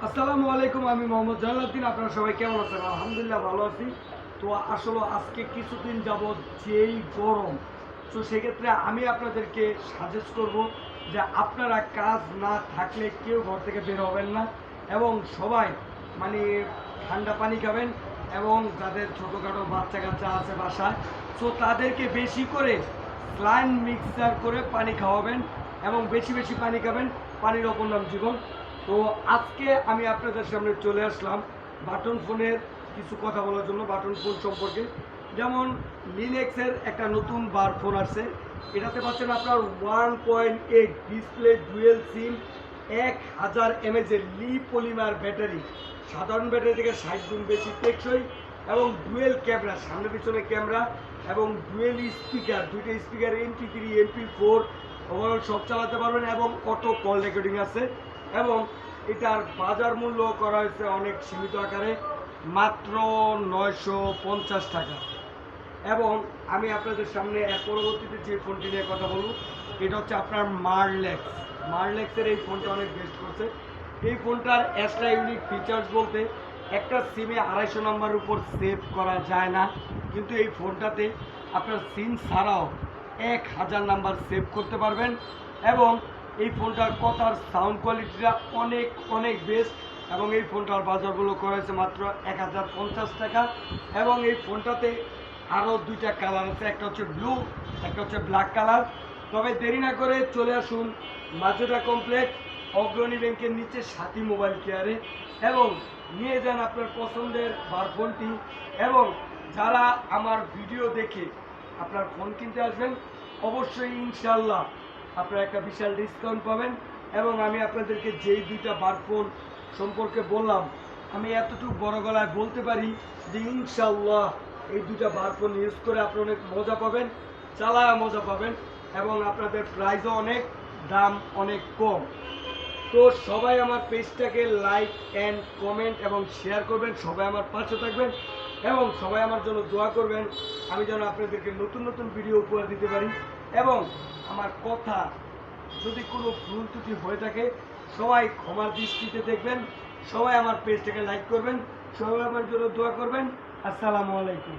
আসসালামু আলাইকুম, আমি মোহাম্মদ জালালউদ্দিন। আপনারা সবাই কেমন আছেন? আলহামদুলিল্লাহ ভালো আছি। তো আসলে আজকে কিছুদিন যাবৎ যেই গরম, তো সেক্ষেত্রে আমি আপনাদেরকে সাজেস্ট করব যে আপনারা কাজ না থাকলে কেউ ঘর থেকে বের হবেন না এবং সবাই মানে ঠান্ডা পানি খাবেন এবং যাদের ছোটোখাটো বাচ্চা কাচ্চা আছে বাসায়, তো তাদেরকে বেশি করে স্লাইন মিক্সার করে পানি খাওয়াবেন এবং বেশি বেশি পানি খাবেন। পানির অপর নাম জীবন। তো আজকে আমি আপনাদের সামনে চলে আসলাম বাটন ফোনের কিছু কথা বলার জন্য, বাটন ফোন সম্পর্কে। যেমন লিনেক্সের একটা নতুন বার ফোন আসছে, এটাতে পাচ্ছেন আপনার 1.8 ডিসপ্লে, ডুয়েল সিম, 1000 এমএজের লি পলিমার ব্যাটারি, সাধারণ ব্যাটারি থেকে 60 গুণ বেশি টেকসই এবং ডুয়েল ক্যামেরা, সামনে পিছনে ক্যামেরা এবং ডুয়েল স্পিকার, দুইটা স্পিকার MP3 MP4 ওভারঅল সব চালাতে পারবেন এবং অটো কল রেকর্ডিং আছে। এবং এটার বাজার মূল্য করা হয়েছে অনেক সীমিত আকারে, মাত্র 950 টাকা। এবং আমি আপনাদের সামনে পরবর্তীতে যে ফোনটি নিয়ে কথা বলব, এটা হচ্ছে আপনার মারলেক্সের এই ফোনটা অনেক বেস্ট করছে। এই ফোনটার এক্সট্রা ইউনিক ফিচার্স বলতে, একটা সিমে 250 নম্বরের উপর সেভ করা যায় না, কিন্তু এই ফোনটাতে আপনার সিম ছাড়াও 1000 নাম্বার সেভ করতে পারবেন। এবং এই ফোনটার কথার সাউন্ড কোয়ালিটিটা অনেক অনেক বেস্ট এবং এই ফোনটার বাজারগুলো করা হয়েছে মাত্র 1050 টাকা। এবং এই ফোনটাতে আরও দুইটা কালার আছে, একটা হচ্ছে ব্লু, একটা হচ্ছে ব্ল্যাক কালার। তবে দেরি না করে চলে আসুন মাজেদা কমপ্লেক্স, অগ্রণী ব্যাংকের নিচে সাথী মোবাইল কেয়ারে এবং নিয়ে যান আপনার পছন্দের বার ফোনটি। এবং যারা আমার ভিডিও দেখে আপনার ফোন কিনতে আসবেন, অবশ্যই ইনশাল্লাহ আপনারা একটা বিশাল ডিসকাউন্ট পাবেন। এবং আমি আপনাদেরকে যেই দুইটা বার ফোন সম্পর্কে বললাম, আমি এতটুকু বড় গলায় বলতে পারি যে ইনশাল্লাহ এই দুইটা বার ফোন ইউজ করে আপনারা অনেক মজা পাবেন, চালায় মজা পাবেন এবং আপনাদের প্রাইসও অনেক, দাম অনেক কম। তো সবাই আমার পেজটাকে লাইক অ্যান্ড কমেন্ট এবং শেয়ার করবেন, সবাই আমার পাশে থাকবেন এবং সবাই আমার জন্য দোয়া করবেন, আমি যেন আপনাদেরকে নতুন নতুন ভিডিও উপহার দিতে পারি। এবং আমার কথা যদি কোনো ভুল ত্রুটি হয়ে থাকে, সবাই ক্ষমার দৃষ্টিতে দেখবেন, সবাই আমার পেজটাকে লাইক করবেন, সবাই আমার জন্য দোয়া করবেন। আসসালামু আলাইকুম।